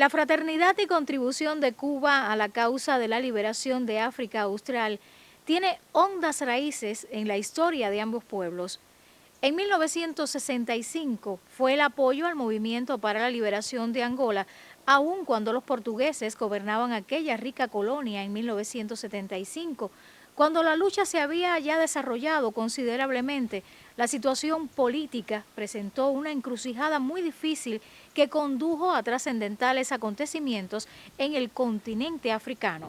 La fraternidad y contribución de Cuba a la causa de la liberación de África Austral tiene hondas raíces en la historia de ambos pueblos. En 1965 fue el apoyo al movimiento para la liberación de Angola, aun cuando los portugueses gobernaban aquella rica colonia en 1975. Cuando la lucha se había ya desarrollado considerablemente, la situación política presentó una encrucijada muy difícil que condujo a trascendentales acontecimientos en el continente africano.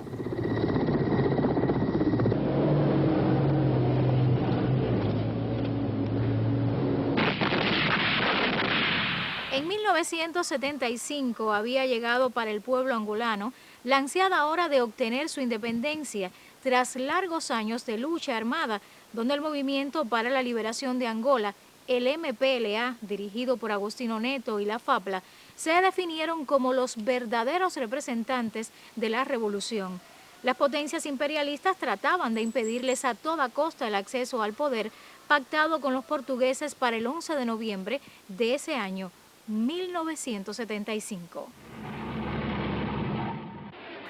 En 1975 había llegado para el pueblo angolano la ansiada hora de obtener su independencia tras largos años de lucha armada, donde el Movimiento para la Liberación de Angola, el MPLA, dirigido por Agostinho Neto y la FAPLA, se definieron como los verdaderos representantes de la revolución. Las potencias imperialistas trataban de impedirles a toda costa el acceso al poder pactado con los portugueses para el 11 de noviembre de ese año, 1975.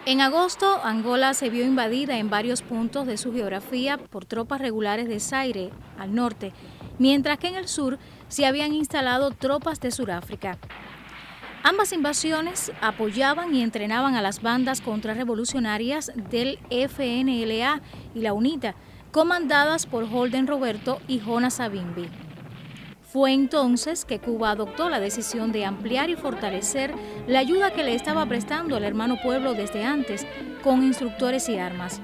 En agosto, Angola se vio invadida en varios puntos de su geografía por tropas regulares de Zaire, al norte, mientras que en el sur se habían instalado tropas de Sudáfrica. Ambas invasiones apoyaban y entrenaban a las bandas contrarrevolucionarias del FNLA y la UNITA, comandadas por Holden Roberto y Jonas Savimbi. Fue entonces que Cuba adoptó la decisión de ampliar y fortalecer la ayuda que le estaba prestando al hermano pueblo desde antes, con instructores y armas.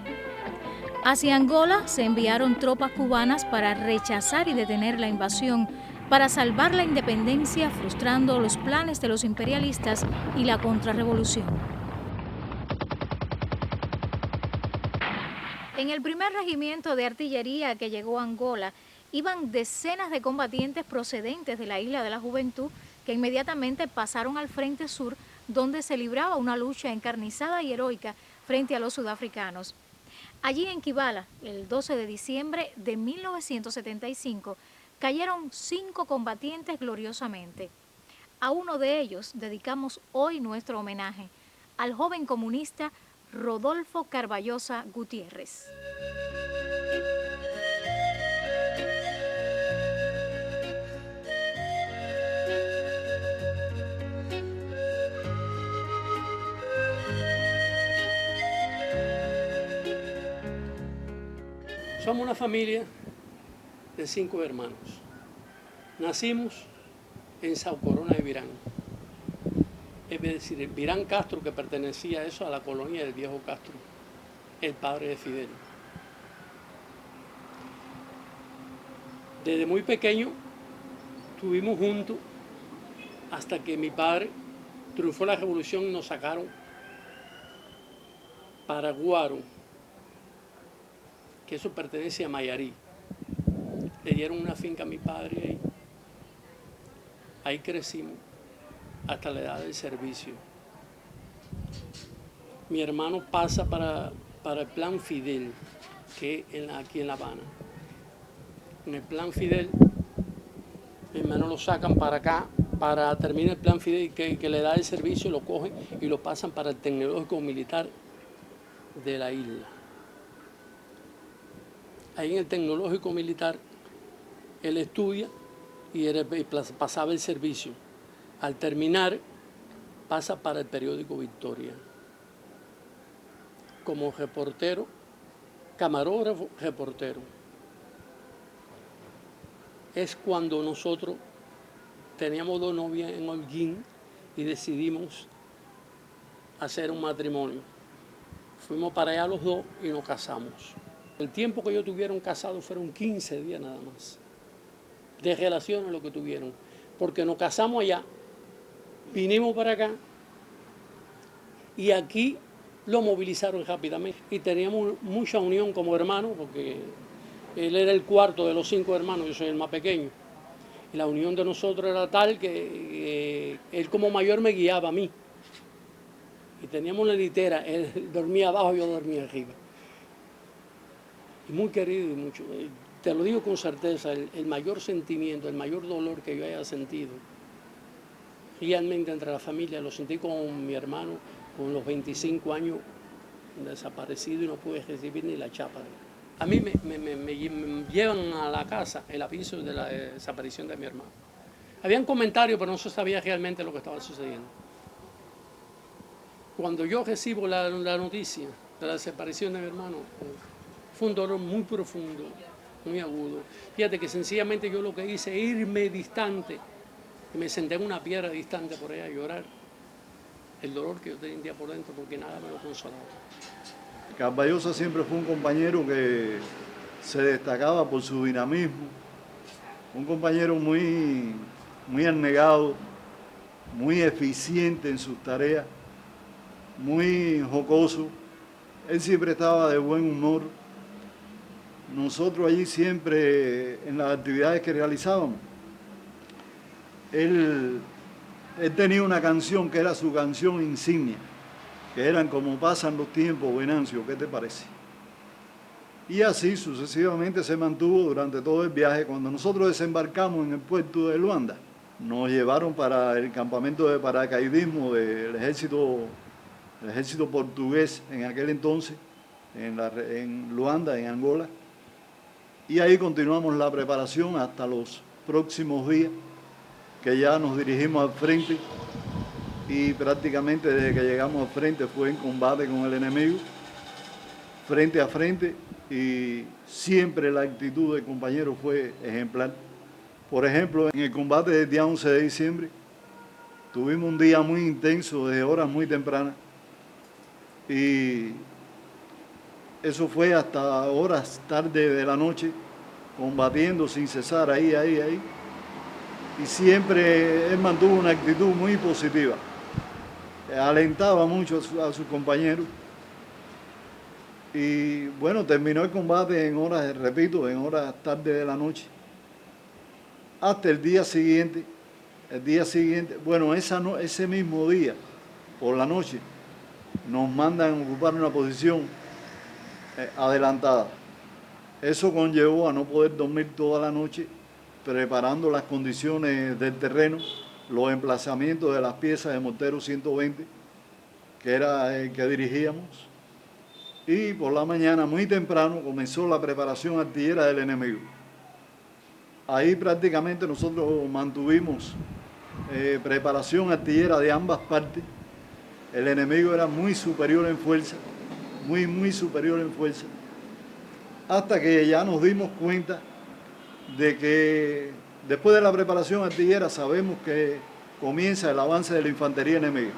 Hacia Angola se enviaron tropas cubanas para rechazar y detener la invasión, para salvar la independencia, frustrando los planes de los imperialistas y la contrarrevolución. En el primer regimiento de artillería que llegó a Angola, iban decenas de combatientes procedentes de la Isla de la Juventud que inmediatamente pasaron al frente sur, donde se libraba una lucha encarnizada y heroica frente a los sudafricanos. Allí en Kibala, el 12 de diciembre de 1975, cayeron 5 combatientes gloriosamente. A uno de ellos dedicamos hoy nuestro homenaje, al joven comunista Rodolfo Carballosa Gutiérrez. Somos una familia de 5 hermanos. Nacimos en Sao Corona de Virán. Es decir, Virán Castro, que pertenecía a eso, a la colonia del viejo Castro, el padre de Fidel. Desde muy pequeño estuvimos juntos hasta que mi padre triunfó la revolución y nos sacaron para Guaro, que eso pertenece a Mayarí. Le dieron una finca a mi padre ahí. Ahí crecimos hasta la edad del servicio. Mi hermano pasa para el plan Fidel, que es aquí en La Habana. En el plan Fidel, mi hermano lo sacan para acá, para terminar el plan Fidel, que le da el servicio, lo cogen y lo pasan para el tecnológico militar de la isla. Ahí en el tecnológico militar, él estudia y pasaba el servicio. Al terminar, pasa para el periódico Victoria. Como reportero, camarógrafo, reportero. Es cuando nosotros teníamos 2 novias en Holguín y decidimos hacer un matrimonio. Fuimos para allá los 2 y nos casamos. El tiempo que ellos tuvieron casados fueron 15 días nada más. De relaciones lo que tuvieron. Porque nos casamos allá, vinimos para acá y aquí lo movilizaron rápidamente. Y teníamos mucha unión como hermanos, porque él era el cuarto de los 5 hermanos, yo soy el más pequeño. Y la unión de nosotros era tal que él como mayor me guiaba a mí. Y teníamos una litera, él dormía abajo y yo dormía arriba. Y muy querido y mucho. Te lo digo con certeza, el mayor sentimiento, el mayor dolor que yo haya sentido realmente entre la familia. Lo sentí con mi hermano, con los 25 años desaparecido y no pude recibir ni la chapa. A mí me llevan a la casa el aviso de la desaparición de mi hermano. Habían comentarios, pero no se sabía realmente lo que estaba sucediendo. Cuando yo recibo la noticia de la desaparición de mi hermano, fue un dolor muy profundo, muy agudo. Fíjate que sencillamente yo lo que hice es irme distante y me senté en una piedra distante por ahí a llorar el dolor que yo tenía por dentro, porque nada me lo consolaba. Carballosa siempre fue un compañero que se destacaba por su dinamismo, un compañero muy abnegado, muy eficiente en sus tareas, muy jocoso. Él siempre estaba de buen humor. Nosotros allí siempre, en las actividades que realizábamos, él tenía una canción que era su canción insignia, que eran Como pasan los tiempos, Venancio, ¿qué te parece? Y así sucesivamente se mantuvo durante todo el viaje. Cuando nosotros desembarcamos en el puerto de Luanda, nos llevaron para el campamento de paracaidismo del ejército portugués en aquel entonces, en Luanda, en Angola, y ahí continuamos la preparación hasta los próximos días, que ya nos dirigimos al frente, y prácticamente desde que llegamos al frente fue en combate con el enemigo, frente a frente, y siempre la actitud del compañero fue ejemplar. Por ejemplo, en el combate del día 11 de diciembre, tuvimos un día muy intenso, de horas muy tempranas, y eso fue hasta horas tarde de la noche, combatiendo sin cesar ahí. Y siempre él mantuvo una actitud muy positiva. Alentaba mucho a sus compañeros. Y bueno, terminó el combate en horas, repito, en horas tarde de la noche. Hasta el día siguiente, bueno, ese mismo día, por la noche, nos mandan ocupar una posición adelantada. Eso conllevó a no poder dormir toda la noche, preparando las condiciones del terreno, los emplazamientos de las piezas de mortero 120, que era el que dirigíamos. Y por la mañana, muy temprano, comenzó la preparación artillera del enemigo. Ahí prácticamente nosotros mantuvimos preparación artillera de ambas partes. El enemigo era muy superior en fuerza, muy superior en fuerza, hasta que ya nos dimos cuenta de que después de la preparación artillera sabemos que comienza el avance de la infantería enemiga.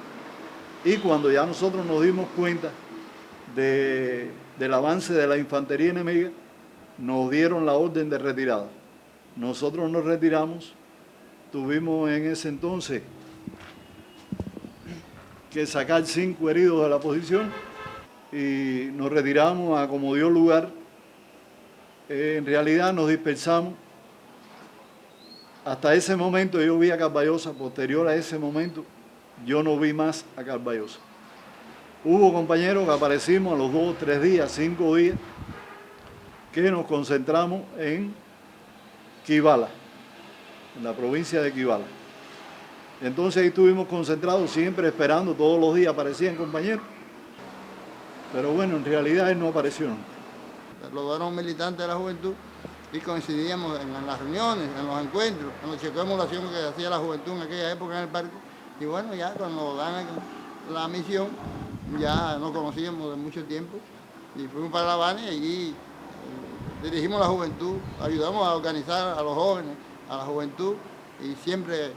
Y cuando ya nosotros nos dimos cuenta del avance de la infantería enemiga, nos dieron la orden de retirada. Nosotros nos retiramos, tuvimos en ese entonces que sacar 5 heridos de la posición y nos retiramos a como dio lugar. En realidad nos dispersamos. Hasta ese momento yo vi a Carballosa, posterior a ese momento yo no vi más a Carballosa. Hubo compañeros que aparecimos a los 2, 3 días, 5 días, que nos concentramos en Quibala, en la provincia de Quibala. Entonces ahí estuvimos concentrados, siempre esperando, todos los días aparecían compañeros. Pero bueno, en realidad él no apareció nunca. Los dos eran militantes de la juventud y coincidíamos en las reuniones, en los encuentros, en los chequeos de emulación que hacía la juventud en aquella época en el parque. Y bueno, ya cuando dan la misión, ya nos conocíamos de mucho tiempo y fuimos para La Habana y allí dirigimos la juventud, ayudamos a organizar a los jóvenes, a la juventud y siempre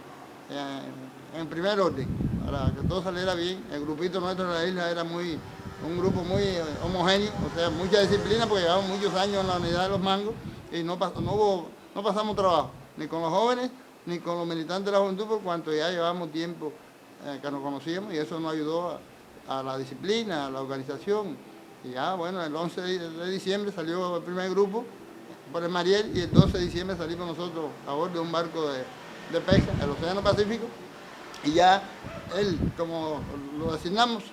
en primer orden, para que todo saliera bien. El grupito nuestro en la isla era un grupo muy homogéneo, o sea, mucha disciplina porque llevamos muchos años en la unidad de los Mangos y no pasamos trabajo, ni con los jóvenes ni con los militantes de la juventud, por cuanto ya llevamos tiempo que nos conocíamos y eso nos ayudó a la disciplina, a la organización. Y ya, bueno, el 11 de diciembre salió el primer grupo por el Mariel y el 12 de diciembre salimos nosotros a bordo de un barco de pesca, el Océano Pacífico, y ya él, como lo designamos,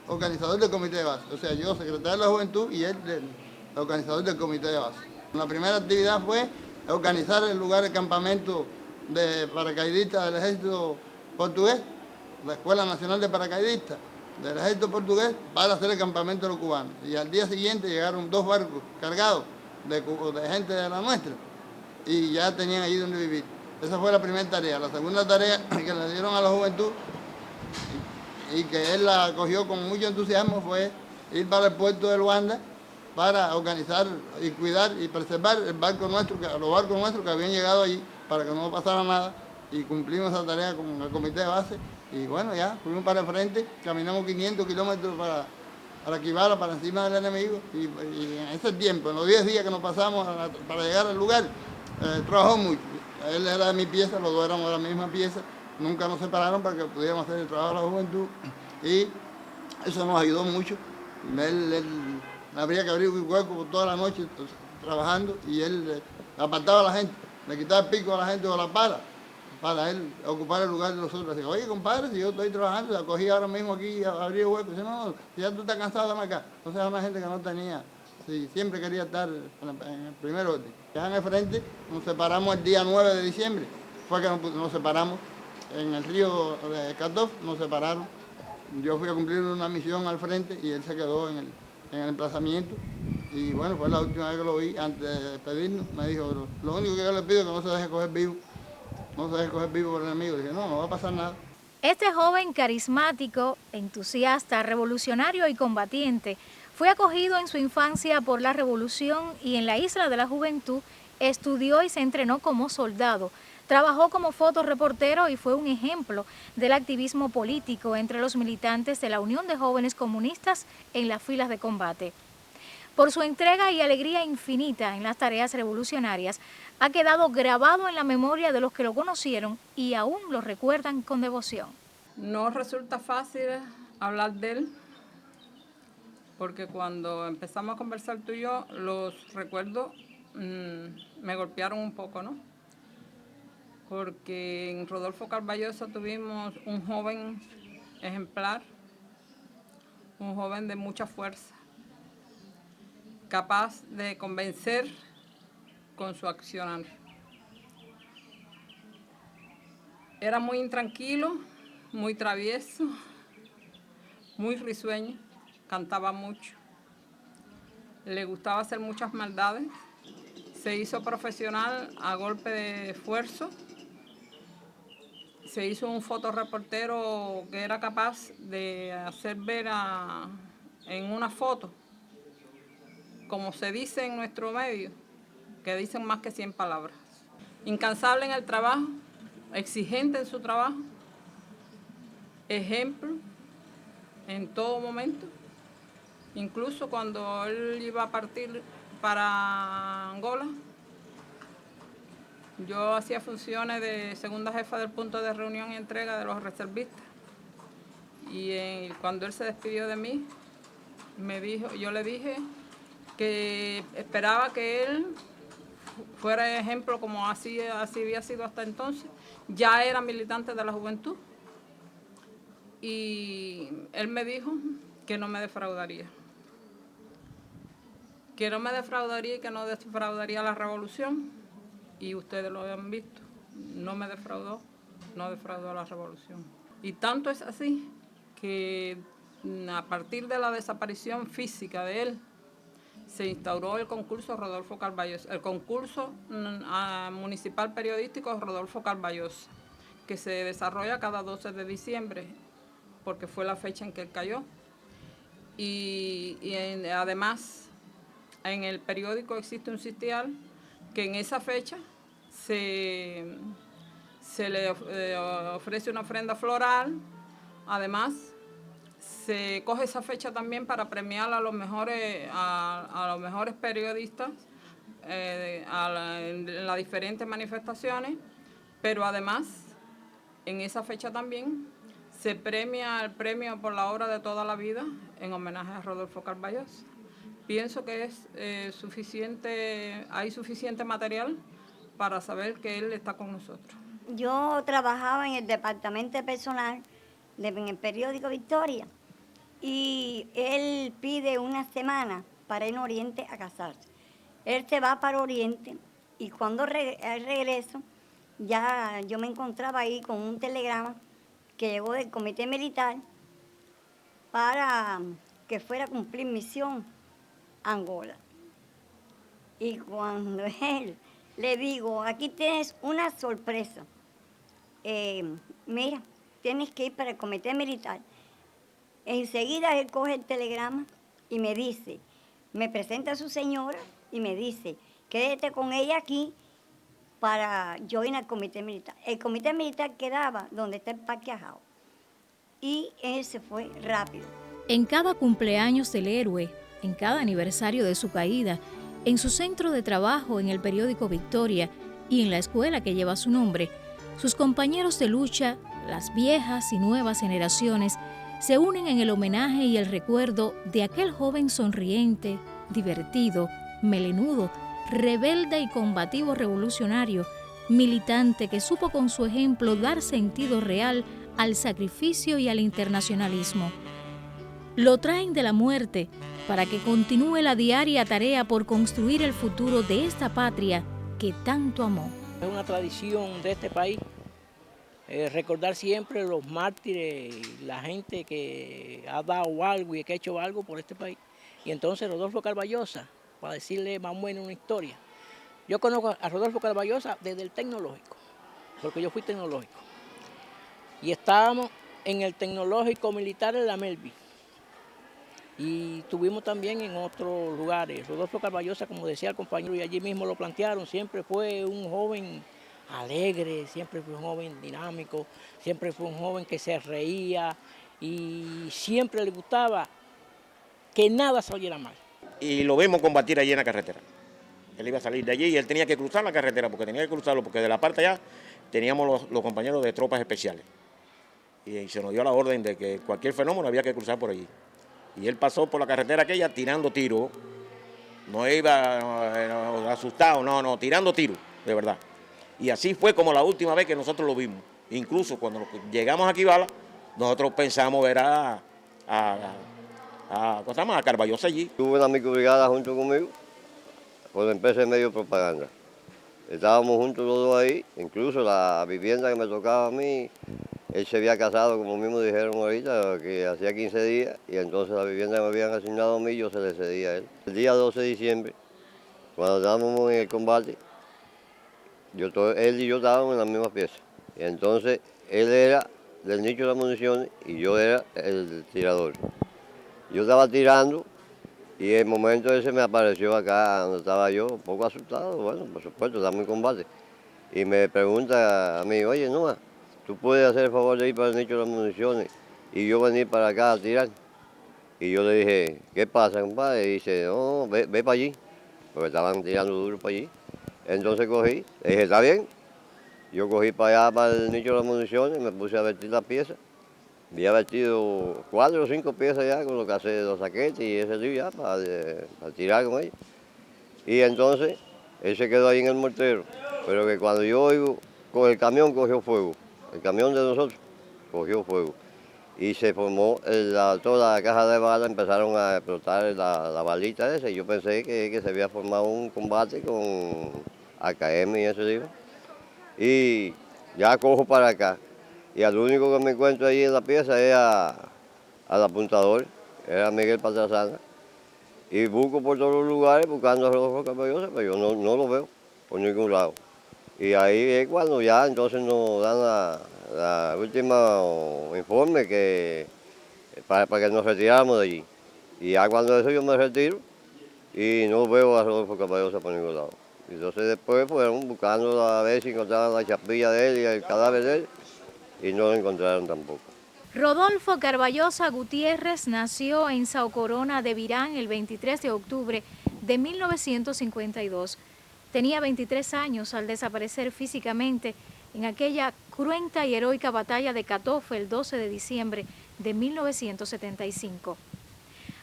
organizador del comité de base. O sea, yo, secretario de la juventud, y él, el organizador del comité de base. La primera actividad fue organizar el lugar de campamento de paracaidistas del ejército portugués, la Escuela Nacional de Paracaidistas del Ejército Portugués, para hacer el campamento de los cubanos. Y al día siguiente llegaron 2 barcos cargados de gente de la nuestra y ya tenían allí donde vivir. Esa fue la primera tarea. La segunda tarea que le dieron a la juventud y que él la acogió con mucho entusiasmo fue ir para el puerto de Luanda para organizar y cuidar y preservar los barcos nuestros que habían llegado allí para que no pasara nada, y cumplimos esa tarea con el comité de base. Y bueno, ya fuimos para el frente, caminamos 500 kilómetros para Quibara, para encima del enemigo, y en ese tiempo, en los 10 días que nos pasamos para llegar al lugar, trabajó mucho. Él era de mi pieza, los dos éramos de la misma pieza, nunca nos separaron para que pudiéramos hacer el trabajo de la juventud, y eso nos ayudó mucho. Él habría que abrir un hueco por toda la noche trabajando, y él apartaba a la gente, le quitaba el pico a la gente o la pala, para él ocupar el lugar de nosotros. Así, oye, compadre, si yo estoy trabajando, la cogí ahora mismo aquí, abrí el hueco. Dice, no, si ya tú estás cansado, dame acá. Entonces era una gente que no tenía, sí, siempre quería estar en el primer orden. Ya en el frente nos separamos el día 9 de diciembre, fue que nos separamos en el río de Catov, nos separaron. Yo fui a cumplir una misión al frente y él se quedó en el emplazamiento. Y bueno, fue la última vez que lo vi, antes de despedirnos, me dijo, lo único que yo le pido es que no se deje coger vivo. No se deje coger vivo por el enemigo. Dije, no va a pasar nada. Este joven carismático, entusiasta, revolucionario y combatiente fue acogido en su infancia por la revolución y en la Isla de la Juventud estudió y se entrenó como soldado. Trabajó como fotoreportero y fue un ejemplo del activismo político entre los militantes de la Unión de Jóvenes Comunistas en las filas de combate. Por su entrega y alegría infinita en las tareas revolucionarias, ha quedado grabado en la memoria de los que lo conocieron y aún lo recuerdan con devoción. No resulta fácil hablar de él, porque cuando empezamos a conversar tú y yo, los recuerdos me golpearon un poco, ¿no? Porque en Rodolfo Carballosa tuvimos un joven ejemplar, un joven de mucha fuerza, capaz de convencer con su accionar. Era muy intranquilo, muy travieso, muy risueño, cantaba mucho, le gustaba hacer muchas maldades, se hizo profesional a golpe de esfuerzo, se hizo un fotoreportero que era capaz de hacer ver en una foto, como se dice en nuestro medio, que dicen más que 100 palabras. Incansable en el trabajo, exigente en su trabajo, ejemplo en todo momento. Incluso cuando él iba a partir para Angola, yo hacía funciones de segunda jefa del punto de reunión y entrega de los reservistas. Y cuando él se despidió de mí, yo le dije que esperaba que él fuera ejemplo como así había sido hasta entonces. Ya era militante de la juventud y él me dijo que no me defraudaría. Que no me defraudaría y que no defraudaría la revolución. Y ustedes lo han visto, no me defraudó, no defraudó a la revolución. Y tanto es así que a partir de la desaparición física de él, se instauró el concurso Rodolfo Carballosa, el concurso municipal periodístico Rodolfo Carballosa, que se desarrolla cada 12 de diciembre, porque fue la fecha en que él cayó. Además, en el periódico existe un sitial que en esa fecha se le ofrece una ofrenda floral. Además, se coge esa fecha también para premiar a los mejores periodistas en las diferentes manifestaciones, pero además en esa fecha también se premia el premio por la obra de toda la vida en homenaje a Rodolfo Carballosa. Pienso que es hay suficiente material para saber que él está con nosotros. Yo trabajaba en el departamento de personal en el periódico Victoria y él pide una semana para ir a Oriente a casarse. Él se va para Oriente y cuando regreso ya yo me encontraba ahí con un telegrama que llegó del comité militar para que fuera a cumplir misión a Angola. Y cuando él le digo, aquí tienes una sorpresa, mira, tienes que ir para el comité militar. Enseguida él coge el telegrama y me dice, me presenta a su señora y me dice, quédate con ella aquí para yo ir al comité militar. El comité militar quedaba donde está el Parque Ajao. Y él se fue rápido. En cada cumpleaños del héroe, en cada aniversario de su caída, en su centro de trabajo en el periódico Victoria y en la escuela que lleva su nombre, sus compañeros de lucha, las viejas y nuevas generaciones, se unen en el homenaje y el recuerdo de aquel joven sonriente, divertido, melenudo, rebelde y combativo revolucionario, militante que supo con su ejemplo dar sentido real al sacrificio y al internacionalismo. Lo traen de la muerte para que continúe la diaria tarea por construir el futuro de esta patria que tanto amó. Es una tradición de este país recordar siempre los mártires y la gente que ha dado algo y que ha hecho algo por este país. Y entonces Rodolfo Carballosa, para decirle más o menos una historia. Yo conozco a Rodolfo Carballosa desde el tecnológico, porque yo fui tecnológico. Y estábamos en el tecnológico militar en la Melvi. Y estuvimos también en otros lugares. Rodolfo Carballosa, como decía el compañero, y allí mismo lo plantearon, siempre fue un joven alegre, siempre fue un joven dinámico, siempre fue un joven que se reía y siempre le gustaba que nada saliera mal. Y lo vimos combatir allí en la carretera. Él iba a salir de allí y él tenía que cruzar la carretera, porque tenía que cruzarlo, porque de la parte allá teníamos los compañeros de tropas especiales. Y se nos dio la orden de que cualquier fenómeno había que cruzar por allí. Y él pasó por la carretera aquella tirando tiros. No iba asustado, no, tirando tiros, de verdad. Y así fue como la última vez que nosotros lo vimos. Incluso cuando llegamos a Kibala, nosotros pensamos ver a Carballosa allí. Tuve una microbrigada junto conmigo, por la empresa de medio propaganda. Estábamos juntos los dos ahí, incluso la vivienda que me tocaba a mí, él se había casado, como mismo dijeron ahorita, que hacía 15 días, y entonces la vivienda que me habían asignado a mí, yo se le cedía a él. El día 12 de diciembre, cuando estábamos en el combate, él y yo estábamos en la misma pieza. Y entonces él era del nicho de las municiones y yo era el tirador. Yo estaba tirando y en el momento ese me apareció acá donde estaba yo, un poco asustado, bueno, por supuesto, estamos en combate. Y me pregunta a mí, oye, Noa, ¿tú puedes hacer el favor de ir para el nicho de las municiones y yo venir para acá a tirar? Y yo le dije, ¿qué pasa, compadre? Y dice, no, ve para allí, porque estaban tirando duro para allí. Entonces cogí, le dije, ¿está bien? Yo cogí para allá, para el nicho de las municiones, me puse a vertir las piezas. Había vertido 4 o 5 piezas ya con lo que hace los saquetes y ese lío ya para tirar con ellos. Y entonces él se quedó ahí en el mortero, pero que cuando yo oigo, el camión cogió fuego, el camión de nosotros cogió fuego. Y se formó toda la caja de balas, empezaron a explotar la balita esa. Y yo pensé que se había formado un combate con AKM y ese lío. Y ya cojo para acá. Y al único que me encuentro ahí en la pieza es al apuntador, era Miguel Patrasana. Y busco por todos los lugares buscando a Rodolfo Carballosa, pero yo no lo veo por ningún lado. Y ahí es cuando ya entonces nos dan la última informe para que nos retiráramos de allí. Y ya cuando eso yo me retiro y no veo a Rodolfo Carballosa por ningún lado. Entonces después fueron buscando a ver si encontraban la chapilla de él y el cadáver de él. Y no lo encontraron tampoco. Rodolfo Carballosa Gutiérrez nació en Sao Corona de Virán el 23 de octubre de 1952. Tenía 23 años al desaparecer físicamente en aquella cruenta y heroica batalla de Catofe el 12 de diciembre de 1975.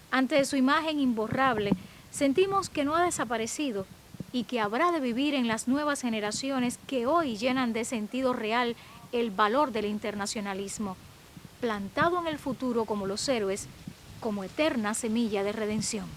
Ante su imagen imborrable, sentimos que no ha desaparecido y que habrá de vivir en las nuevas generaciones que hoy llenan de sentido real el valor del internacionalismo, plantado en el futuro como los héroes, como eterna semilla de redención.